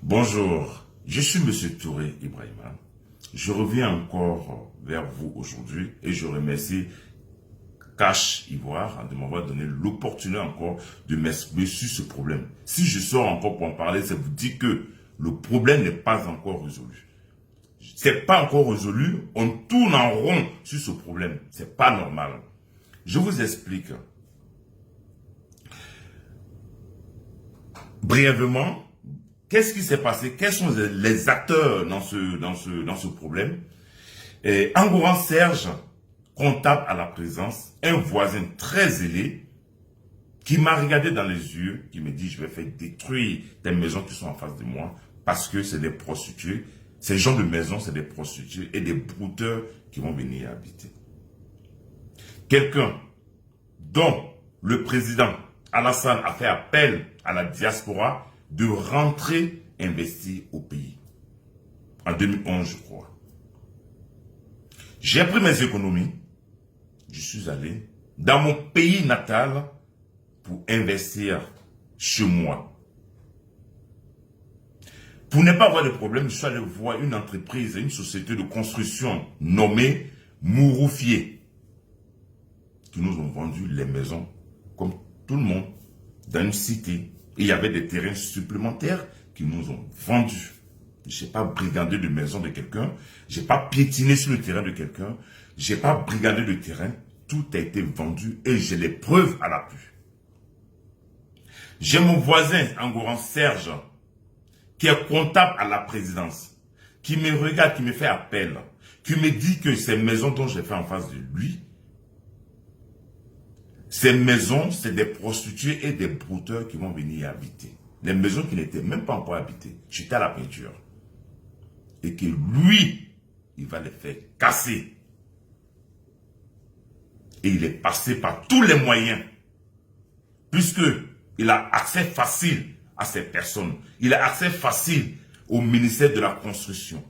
Bonjour, je suis Monsieur Touré Ibrahima. Je reviens encore vers vous aujourd'hui et je remercie Cash Ivoire de m'avoir donné l'opportunité encore de m'exprimer sur ce problème. Si je sors encore pour en parler, ça vous dit que le problème n'est pas encore résolu. C'est pas encore résolu, on tourne en rond sur ce problème. C'est pas normal. Je vous explique. Brièvement, qu'est-ce qui s'est passé? Quels sont les acteurs dans ce problème? Engoran Serge, comptable à la présence, un voisin très zélé, qui m'a regardé dans les yeux, qui me dit, je vais faire détruire des maisons qui sont en face de moi, parce que c'est des prostituées. Ces gens de maisons, c'est des prostituées et des brouteurs qui vont venir habiter. Quelqu'un dont le président Alassane a fait appel à la diaspora de rentrer investir au pays. En 2011, je crois. J'ai pris mes économies. Je suis allé dans mon pays natal pour investir chez moi. Pour ne pas avoir de problème, je suis allé voir une entreprise, une société de construction nommée Mouroufier, qui nous ont vendu les maisons comme tout le monde dans une cité. Et il y avait des terrains supplémentaires qui nous ont vendus. Je n'ai pas brigandé de maison de quelqu'un, je n'ai pas piétiné sur le terrain de quelqu'un, je n'ai pas brigandé de terrain. Tout a été vendu et j'ai les preuves à l'appui. J'ai mon voisin, Engoran Serge, qui est comptable à la présidence, qui me regarde, qui me fait appel, qui me dit que ces maisons dont j'ai fait en face de lui, ces maisons, c'est des prostituées et des brouteurs qui vont venir y habiter. Les maisons qui n'étaient même pas encore habitées. J'étais à la peinture. Et que lui, il va les faire casser. Et il est passé par tous les moyens. Puisque il a accès facile à ces personnes. Il a accès facile au ministère de la Construction.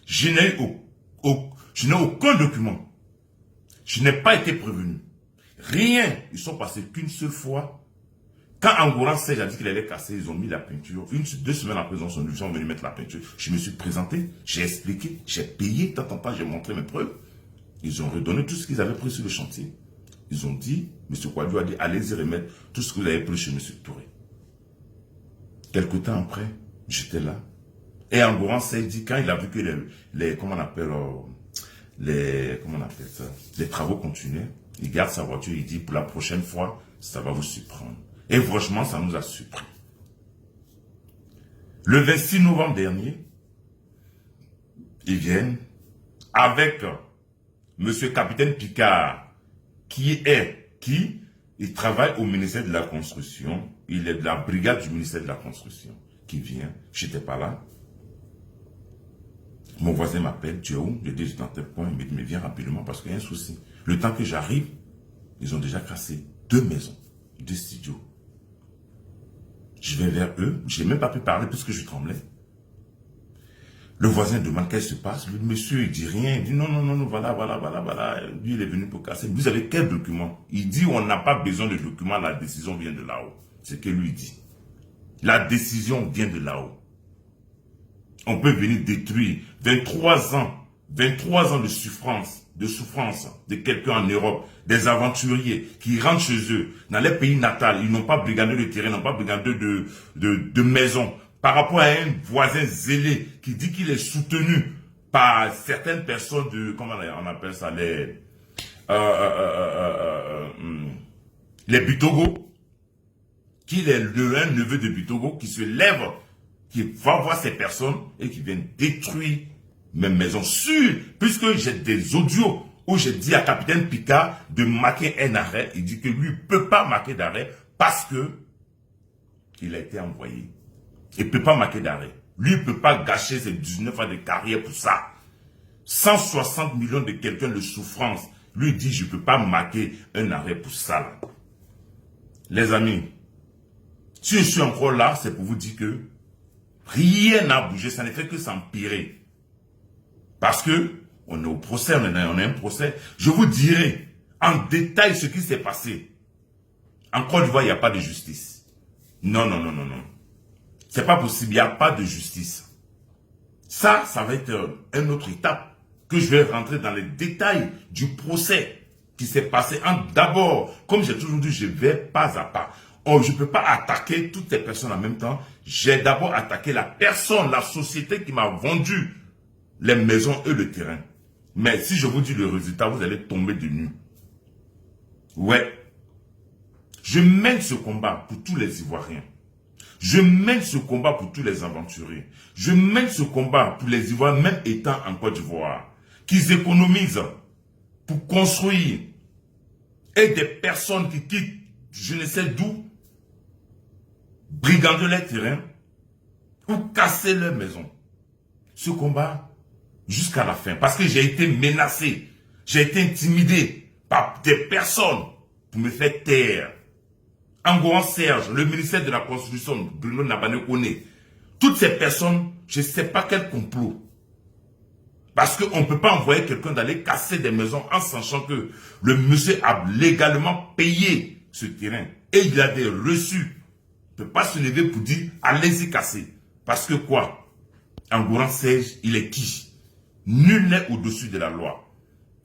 Je n'ai aucun document. Je n'ai pas été prévenu. Rien. Ils sont passés qu'une seule fois. Quand Engoran Serge a dit qu'il allait casser, ils ont mis la peinture. 2 semaines après, ils sont venus mettre la peinture. Je me suis présenté, j'ai expliqué, j'ai payé, j'ai montré mes preuves. Ils ont redonné tout ce qu'ils avaient pris sur le chantier. Ils ont dit, M. Kouadou a dit, allez-y remettre tout ce que vous avez pris chez M. Touré. Quelque temps après, j'étais là. Et Engoran Serge dit, quand il a vu que les travaux continuaient, il garde sa voiture, il dit, pour la prochaine fois, ça va vous surprendre. Et franchement, ça nous a surpris. Le 26 novembre dernier, ils viennent avec Monsieur Capitaine Picard, il travaille au ministère de la Construction, il est de la brigade du ministère de la Construction, qui vient, j'étais pas là. Mon voisin m'appelle, tu es où? Je dis, je suis dans tel point, il me dit, mais viens rapidement parce qu'il y a un souci. Le temps que j'arrive, ils ont déjà cassé 2 maisons, 2 studios. Je vais vers eux, je n'ai même pas pu parler puisque je tremblais. Le voisin demande qu'est-ce qui se passe. Le monsieur, il dit rien. Il dit non, voilà. Lui, il est venu pour casser. Vous avez quel document? Il dit on n'a pas besoin de documents, la décision vient de là-haut. C'est ce que lui dit. La décision vient de là-haut. On peut venir détruire 23 ans de souffrance de quelqu'un en Europe, des aventuriers qui rentrent chez eux, dans les pays natals, ils n'ont pas brigandé de terrain, n'ont pas brigandé de maison, par rapport à un voisin zélé qui dit qu'il est soutenu par certaines personnes de, comment on appelle ça, les Bitogo, qu'il est un neveu de Bitogo qui se lève, qui va voir ces personnes et qui viennent détruire mes maisons sûres, puisque j'ai des audios où j'ai dit à Capitaine Picard de marquer un arrêt. Il dit que lui ne peut pas marquer d'arrêt parce que il a été envoyé. Il ne peut pas marquer d'arrêt. Lui ne peut pas gâcher ses 19 ans de carrière pour ça. 160 millions de quelqu'un de souffrance. Lui dit je ne peux pas marquer un arrêt pour ça. Là. Les amis, si je suis encore là, c'est pour vous dire que rien n'a bougé, ça ne fait que s'empirer. Parce que on est au procès, on a un procès. Je vous dirai en détail ce qui s'est passé. En Côte d'Ivoire, il n'y a pas de justice. Non. C'est pas possible, il n'y a pas de justice. Ça va être une autre étape que je vais rentrer dans les détails du procès qui s'est passé. D'abord, comme j'ai toujours dit, je vais pas à pas. Oh, je ne peux pas attaquer toutes les personnes en même temps. J'ai d'abord attaqué la personne, la société qui m'a vendu les maisons et le terrain. Mais si je vous dis le résultat, vous allez tomber de nu. Ouais. Je mène ce combat pour tous les Ivoiriens. Je mène ce combat pour tous les aventuriers. Je mène ce combat pour les Ivoiriens, même étant en Côte d'Ivoire, qu'ils économisent pour construire. Et des personnes qui quittent, je ne sais d'où, brigander les terrains ou casser leurs maisons. Ce combat jusqu'à la fin. Parce que j'ai été menacé, j'ai été intimidé par des personnes pour me faire taire. Angoran Serge, le ministère de la Constitution, Bruno Nabane Kone, toutes ces personnes, je ne sais pas quel complot. Parce qu'on ne peut pas envoyer quelqu'un d'aller casser des maisons en sachant que le monsieur a légalement payé ce terrain. Et il a des reçus. Il ne peut pas se lever pour dire, allez-y casser. Parce que quoi? Angoran Serge, il est qui? Nul n'est au-dessus de la loi.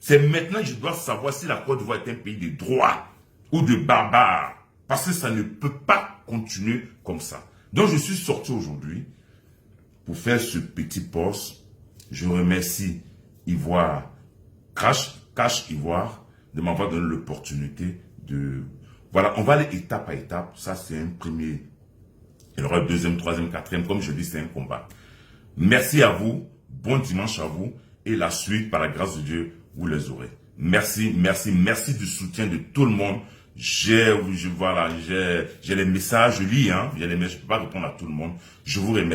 C'est maintenant que je dois savoir si la Côte d'Ivoire est un pays de droit ou de barbares. Parce que ça ne peut pas continuer comme ça. Donc je suis sorti aujourd'hui pour faire ce petit post. Je remercie Ivoire, Cash Ivoire, de m'avoir donné l'opportunité de... Voilà, on va aller étape à étape. Ça, c'est un premier. Il y aura deuxième, troisième, quatrième. Comme je dis, c'est un combat. Merci à vous. Bon dimanche à vous. Et la suite, par la grâce de Dieu, vous les aurez. Merci, merci, merci du soutien de tout le monde. J'ai les messages, je lis, hein. Je ne peux pas répondre à tout le monde. Je vous remercie.